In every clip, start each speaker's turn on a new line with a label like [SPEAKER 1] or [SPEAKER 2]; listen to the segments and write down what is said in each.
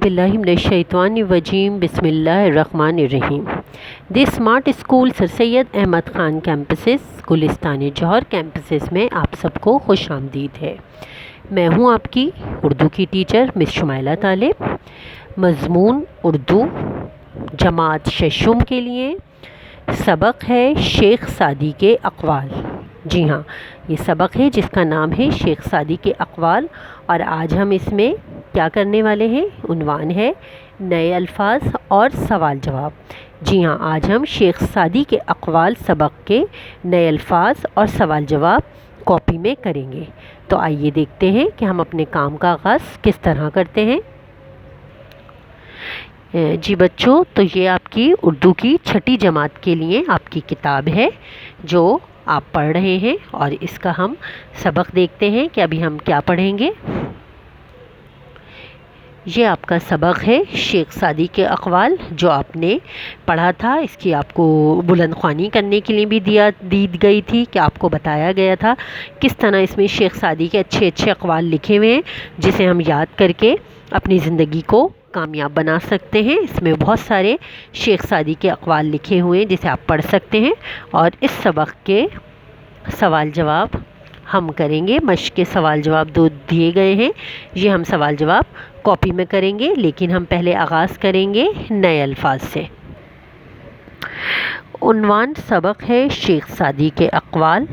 [SPEAKER 1] باللہ من الشیطان الرجیم بسم اللہ الرحمن الرحیم۔ دی اسمارٹ اسکول سر سید احمد خان کیمپسز گلستان جوہر کیمپسز میں آپ سب کو خوش آمدید ہے۔ میں ہوں آپ کی اردو کی ٹیچر مس شمائلہ طالب۔ مضمون اردو جماعت ششم کے لیے سبق ہے شیخ سعدی کے اقوال۔ جی ہاں، یہ سبق ہے جس کا نام ہے شیخ سعدی کے اقوال، اور آج ہم اس میں کیا کرنے والے ہیں؟ عنوان ہے نئے الفاظ اور سوال جواب۔ جی ہاں، آج ہم شیخ سعدی کے اقوال سبق کے نئے الفاظ اور سوال جواب کاپی میں کریں گے۔ تو آئیے دیکھتے ہیں کہ ہم اپنے کام کا آغاز کس طرح کرتے ہیں۔ جی بچوں، تو یہ آپ کی اردو کی چھٹی جماعت کے لیے آپ کی کتاب ہے جو آپ پڑھ رہے ہیں، اور اس کا ہم سبق دیکھتے ہیں کہ ابھی ہم کیا پڑھیں گے۔ یہ آپ کا سبق ہے شیخ سعدی کے اقوال جو آپ نے پڑھا تھا۔ اس کی آپ کو بلند خوانی کرنے کے لیے بھی دی گئی تھی کہ آپ کو بتایا گیا تھا کس طرح اس میں شیخ سعدی کے اچھے اچھے اقوال لکھے ہوئے ہیں جسے ہم یاد کر کے اپنی زندگی کو کامیاب بنا سکتے ہیں۔ اس میں بہت سارے شیخ سعدی کے اقوال لکھے ہوئے ہیں جسے آپ پڑھ سکتے ہیں، اور اس سبق کے سوال جواب ہم کریں گے۔ مشق کے سوال جواب دو دیے گئے ہیں، یہ ہم سوال جواب کاپی میں کریں گے، لیکن ہم پہلے آغاز کریں گے نئے الفاظ سے۔ عنوان سبق ہے شیخ سعدی کے اقوال،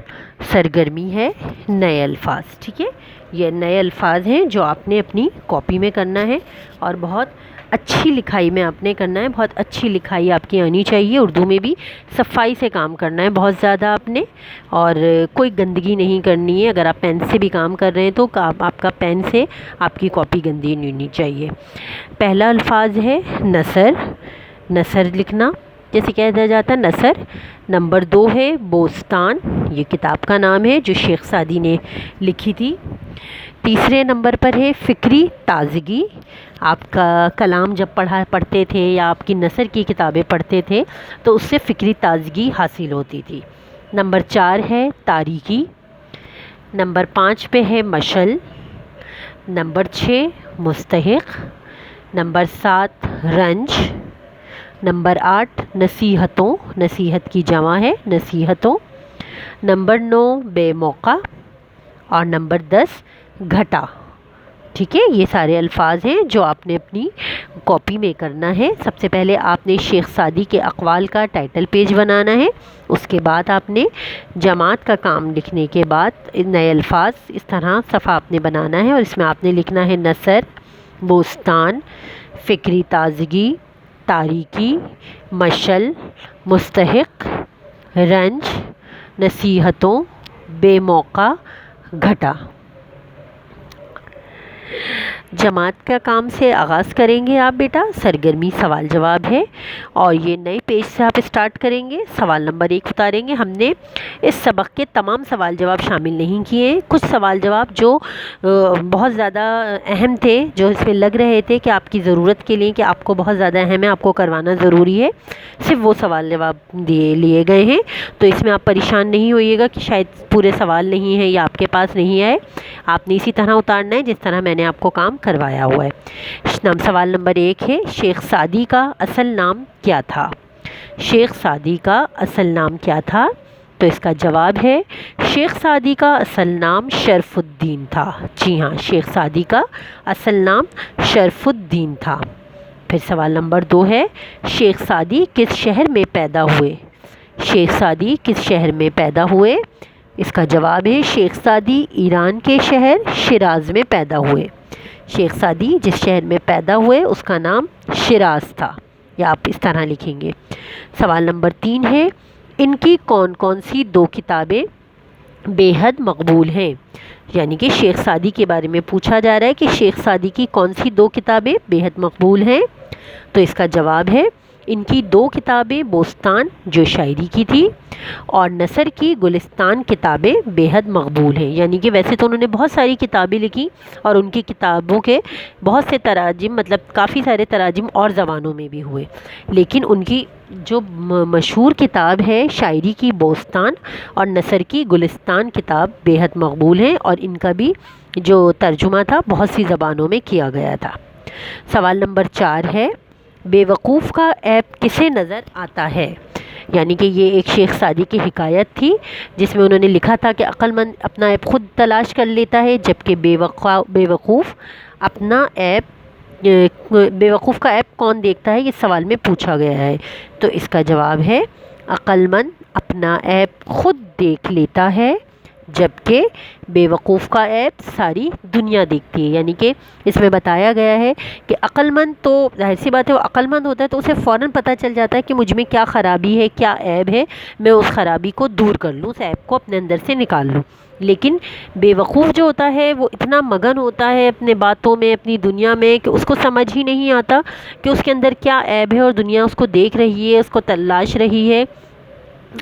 [SPEAKER 1] سرگرمی ہے نئے الفاظ۔ ٹھیک ہے، یہ نئے الفاظ ہیں جو آپ نے اپنی کاپی میں کرنا ہے، اور بہت اچھی لکھائی میں آپ نے کرنا ہے۔ بہت اچھی لکھائی آپ کی آنی چاہیے، اردو میں بھی صفائی سے کام کرنا ہے بہت زیادہ آپ نے، اور کوئی گندگی نہیں کرنی ہے۔ اگر آپ پین سے بھی کام کر رہے ہیں تو آپ کا پین سے آپ کی کاپی گندی نہیں ہونی چاہیے۔ پہلا الفاظ ہے نثر، نثر لکھنا جیسے کہا جاتا ہے نثر۔ نمبر 2 ہے بوستان، یہ کتاب کا نام ہے جو شیخ سعدی نے لکھی تھی۔ تیسرے نمبر پر ہے فکری تازگی، آپ کا کلام جب پڑھتے تھے یا آپ کی نثر کی کتابیں پڑھتے تھے تو اس سے فکری تازگی حاصل ہوتی تھی۔ نمبر 4 ہے تاریکی۔ نمبر 5 پہ ہے مشعل۔ نمبر 6 مستحق۔ نمبر 7 رنج۔ نمبر 8 نصیحتوں، نصیحت کی جمع ہے نصیحتوں۔ نمبر 9 بے موقع، اور نمبر 10 گھٹا۔ ٹھیک ہے، یہ سارے الفاظ ہیں جو آپ نے اپنی کاپی میں کرنا ہے۔ سب سے پہلے آپ نے شیخ سعدی کے اقوال کا ٹائٹل پیج بنانا ہے، اس کے بعد آپ نے جماعت کا کام لکھنے کے بعد نئے الفاظ اس طرح صفحہ آپ نے بنانا ہے، اور اس میں آپ نے لکھنا ہے نثر، بوستان، فکری تازگی، تاریکی، مشعل، مستحق، رنج، نصیحتوں، بے موقع، گھٹا۔ جماعت کا کام سے آغاز کریں گے آپ بیٹا، سرگرمی سوال جواب ہے، اور یہ نئے پیج سے آپ اسٹارٹ کریں گے۔ سوال نمبر 1 اتاریں گے۔ ہم نے اس سبق کے تمام سوال جواب شامل نہیں کیے، کچھ سوال جواب جو بہت زیادہ اہم تھے، جو اس میں لگ رہے تھے کہ آپ کی ضرورت کے لیے کہ آپ کو بہت زیادہ اہم ہے، آپ کو کروانا ضروری ہے، صرف وہ سوال جواب لیے گئے ہیں۔ تو اس میں آپ پریشان نہیں ہوئیے گا کہ شاید پورے سوال نہیں ہیں یا آپ کے پاس نہیں آئے، آپ نے اسی طرح اتارنا ہے جس طرح میں نے آپ کو کام کروایا ہوا ہے۔ سوال نمبر 1 ہے شیخ سعدی کا اصل نام کیا تھا؟ شیخ سعدی کا اصل نام کیا تھا؟ تو اس کا جواب ہے شیخ سعدی کا اصل نام شرف الدین تھا۔ جی ہاں، شیخ سعدی کا اصل نام شرف الدین تھا۔ پھر سوال نمبر 2 ہے شیخ سعدی کس شہر میں پیدا ہوئے؟ شیخ سعدی کس شہر میں پیدا ہوئے؟ اس کا جواب ہے شیخ سعدی ایران کے شہر شیراز میں پیدا ہوئے۔ شیخ سعدی جس شہر میں پیدا ہوئے اس کا نام شیراز تھا، یا آپ اس طرح لکھیں گے۔ سوال نمبر 3 ہے ان کی کون کون سی 2 کتابیں بے حد مقبول ہیں؟ یعنی کہ شیخ سعدی کے بارے میں پوچھا جا رہا ہے کہ شیخ سعدی کی کون سی 2 کتابیں بے حد مقبول ہیں؟ تو اس کا جواب ہے ان کی 2 کتابیں بوستان جو شاعری کی تھی، اور نثر کی گلستان کتابیں بے حد مقبول ہیں۔ یعنی کہ ویسے تو انہوں نے بہت ساری کتابیں لکھی، اور ان کی کتابوں کے بہت سے تراجم، مطلب کافی سارے تراجم اور زبانوں میں بھی ہوئے، لیکن ان کی جو مشہور کتاب ہے شاعری کی بوستان اور نثر کی گلستان کتاب بے حد مقبول ہیں، اور ان کا بھی جو ترجمہ تھا بہت سی زبانوں میں کیا گیا تھا۔ سوال نمبر 4 ہے بے وقوف کا عیب کسے نظر آتا ہے؟ یعنی کہ یہ ایک شیخ سعدی کی حکایت تھی جس میں انہوں نے لکھا تھا کہ عقل مند اپنا عیب خود تلاش کر لیتا ہے، جبکہ بے وقوف اپنا عیب بے وقوف کا عیب کون دیکھتا ہے، یہ سوال میں پوچھا گیا ہے۔ تو اس کا جواب ہے عقل مند اپنا عیب خود دیکھ لیتا ہے، جبکہ بے وقوف کا عیب ساری دنیا دیکھتی ہے۔ یعنی کہ اس میں بتایا گیا ہے کہ عقل مند تو ظاہر سی بات ہے، وہ عقل مند ہوتا ہے تو اسے فوراً پتہ چل جاتا ہے کہ مجھ میں کیا خرابی ہے، کیا عیب ہے، میں اس خرابی کو دور کر لوں، اس عیب کو اپنے اندر سے نکال لوں۔ لیکن بے وقوف جو ہوتا ہے وہ اتنا مگن ہوتا ہے اپنے باتوں میں، اپنی دنیا میں، کہ اس کو سمجھ ہی نہیں آتا کہ اس کے اندر کیا عیب ہے، اور دنیا اس کو دیکھ رہی ہے، اس کو تلاش رہی ہے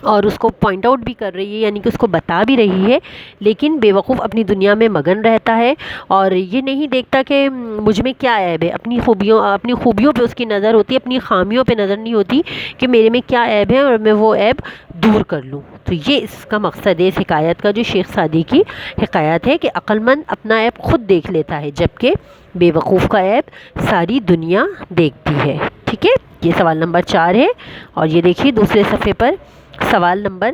[SPEAKER 1] اور اس کو پوائنٹ آؤٹ بھی کر رہی ہے، یعنی کہ اس کو بتا بھی رہی ہے، لیکن بے وقوف اپنی دنیا میں مگن رہتا ہے اور یہ نہیں دیکھتا کہ مجھ میں کیا عیب ہے۔ اپنی خوبیوں پہ اس کی نظر ہوتی ہے، اپنی خامیوں پہ نظر نہیں ہوتی کہ میرے میں کیا عیب ہے اور میں وہ عیب دور کر لوں۔ تو یہ اس کا مقصد ہے، اس حکایت کا جو شیخ سعدی کی حکایت ہے کہ عقل مند اپنا عیب خود دیکھ لیتا ہے، جبکہ بے وقوف کا عیب ساری دنیا دیکھتی ہے۔ ٹھیک ہے، یہ سوال نمبر 4 ہے۔ اور یہ دیکھیے دوسرے صفحے پر سوال نمبر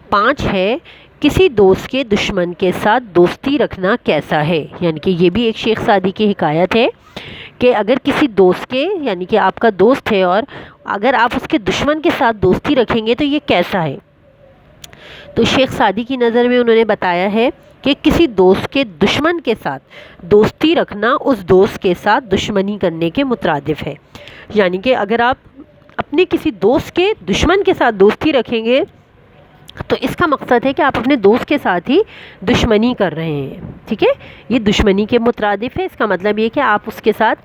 [SPEAKER 1] 5 ہے کسی دوست کے دشمن کے ساتھ دوستی رکھنا کیسا ہے؟ یعنی کہ یہ بھی ایک شیخ سعدی کی حکایت ہے کہ اگر کسی دوست کے، یعنی کہ آپ کا دوست ہے اور اگر آپ اس کے دشمن کے ساتھ دوستی رکھیں گے تو یہ کیسا ہے؟ تو شیخ سعدی کی نظر میں انہوں نے بتایا ہے کہ کسی دوست کے دشمن کے ساتھ دوستی رکھنا اس دوست کے ساتھ دشمنی کرنے کے مترادف ہے۔ یعنی کہ اگر آپ اپنے کسی دوست کے دشمن کے ساتھ دوستی رکھیں گے تو اس کا مقصد ہے کہ آپ اپنے دوست کے ساتھ ہی دشمنی کر رہے ہیں۔ ٹھیک ہے، یہ دشمنی کے مترادف ہے۔ اس کا مطلب یہ کہ آپ اس کے ساتھ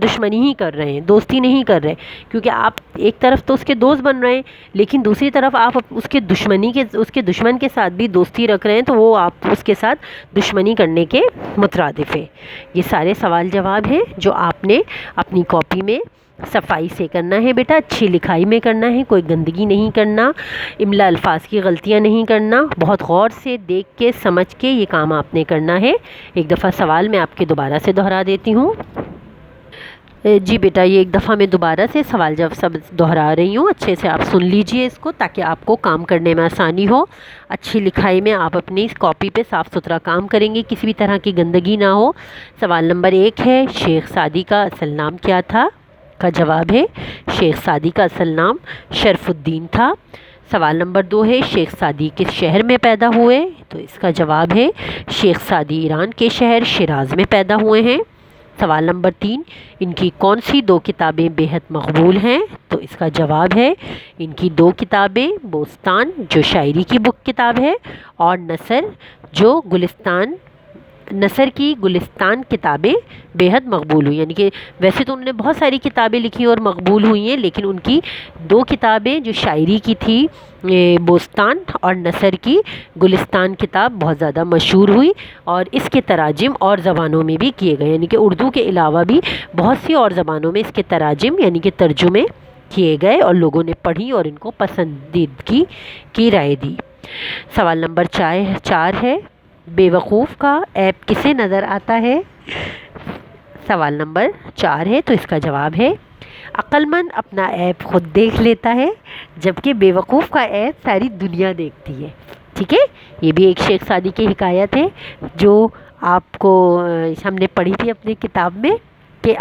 [SPEAKER 1] دشمنی ہی کر رہے ہیں، دوستی نہیں کر رہے، کیونکہ آپ ایک طرف تو اس کے دوست بن رہے ہیں لیکن دوسری طرف آپ اس کے دشمن کے ساتھ بھی دوستی رکھ رہے ہیں، تو وہ آپ اس کے ساتھ دشمنی کرنے کے مترادف ہے۔ یہ سارے سوال جواب ہیں جو آپ نے اپنی کاپی میں صفائی سے کرنا ہے بیٹا، اچھی لکھائی میں کرنا ہے، کوئی گندگی نہیں کرنا، املا الفاظ کی غلطیاں نہیں کرنا، بہت غور سے دیکھ کے سمجھ کے یہ کام آپ نے کرنا ہے۔ ایک دفعہ سوال میں آپ کے دوبارہ سے دہرا دیتی ہوں۔ جی بیٹا، یہ ایک دفعہ میں دوبارہ سے سوال جواب سب دہرا رہی ہوں، اچھے سے آپ سن لیجئے اس کو تاکہ آپ کو کام کرنے میں آسانی ہو۔ اچھی لکھائی میں آپ اپنی کاپی پہ صاف ستھرا کام کریں گے، کسی بھی طرح کی گندگی نہ ہو۔ سوال نمبر 1 ہے شیخ سعدی کا اصل نام کیا تھا؟ کا جواب ہے شیخ سعدی کا اصل نام شرف الدین تھا۔ سوال نمبر 2 ہے شیخ سعدی کس شہر میں پیدا ہوئے؟ تو اس کا جواب ہے شیخ سعدی ایران کے شہر شیراز میں پیدا ہوئے ہیں۔ سوال نمبر 3 ان کی کون سی 2 کتابیں بے حد مقبول ہیں؟ تو اس کا جواب ہے ان کی 2 کتابیں بوستان جو شاعری کی کتاب ہے اور نثر کی گلستان کتابیں بے حد مقبول ہوئی۔ یعنی کہ ویسے تو انہوں نے بہت ساری کتابیں لکھی اور مقبول ہوئی ہیں، لیکن ان کی 2 کتابیں جو شاعری کی تھی بوستان اور نثر کی گلستان کتاب بہت زیادہ مشہور ہوئی اور اس کے تراجم اور زبانوں میں بھی کیے گئے، یعنی کہ اردو کے علاوہ بھی بہت سی اور زبانوں میں اس کے تراجم یعنی کہ ترجمے کیے گئے اور لوگوں نے پڑھی اور ان کو پسندیدگی کی رائے دی۔ سوال نمبر 4 ہے بے وقوف کا عیب کسے نظر آتا ہے؟ سوال نمبر 4 ہے تو اس کا جواب ہے عقل مند اپنا عیب خود دیکھ لیتا ہے، جبکہ بے وقوف کا عیب ساری دنیا دیکھتی ہے۔ ٹھیک ہے، یہ بھی ایک شیخ سعدی کی حکایت ہے جو آپ کو ہم نے پڑھی تھی اپنی کتاب میں کہ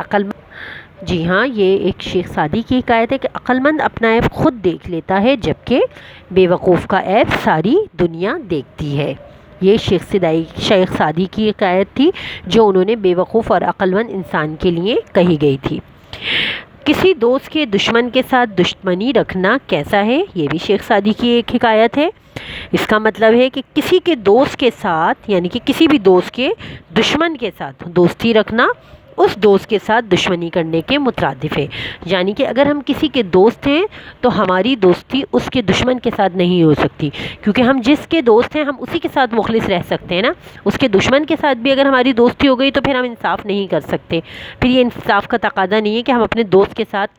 [SPEAKER 1] جی ہاں، یہ ایک شیخ سعدی کی حکایت ہے کہ عقل مند اپنا عیب خود دیکھ لیتا ہے، جبکہ بے وقوف کا عیب ساری دنیا دیکھتی ہے۔ یہ شیخ سعدی کی حکایت تھی جو انہوں نے بے وقوف اور عقل مند انسان کے لیے کہی گئی تھی۔ کسی دوست کے دشمن کے ساتھ دشمنی رکھنا کیسا ہے؟ یہ بھی شیخ سعدی کی ایک حکایت ہے۔ اس کا مطلب ہے کہ کسی کے دوست کے ساتھ یعنی کہ کسی بھی دوست کے دشمن کے ساتھ دوستی رکھنا اس دوست کے ساتھ دشمنی کرنے کے مترادف ہے۔ یعنی کہ اگر ہم کسی کے دوست ہیں تو ہماری دوستی اس کے دشمن کے ساتھ نہیں ہو سکتی، کیونکہ ہم جس کے دوست ہیں ہم اسی کے ساتھ مخلص رہ سکتے ہیں نا۔ اس کے دشمن کے ساتھ بھی اگر ہماری دوستی ہو گئی تو پھر ہم انصاف نہیں کر سکتے، پھر یہ انصاف کا تقاضا نہیں ہے کہ ہم اپنے دوست کے ساتھ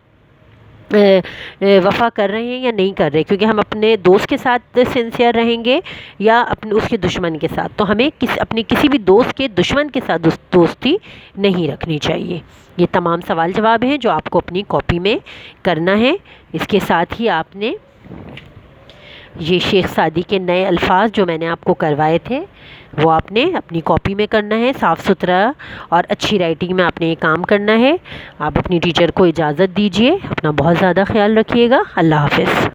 [SPEAKER 1] وفا کر رہے ہیں یا نہیں کر رہے، کیونکہ ہم اپنے دوست کے ساتھ سنسیئر رہیں گے یا اپنے اس کے دشمن کے ساتھ. تو ہمیں اپنے کسی بھی دوست کے دشمن کے ساتھ دوستی نہیں رکھنی چاہیے. یہ تمام سوال جواب ہیں جو آپ کو اپنی کاپی میں کرنا ہے. اس کے ساتھ ہی آپ نے یہ شیخ سعدی کے نئے الفاظ جو میں نے آپ کو کروائے تھے وہ آپ نے اپنی کاپی میں کرنا ہے. صاف ستھرا اور اچھی رائٹنگ میں آپ نے یہ کام کرنا ہے. آپ اپنی ٹیچر کو اجازت دیجیے. اپنا بہت زیادہ خیال رکھیے گا. اللہ حافظ.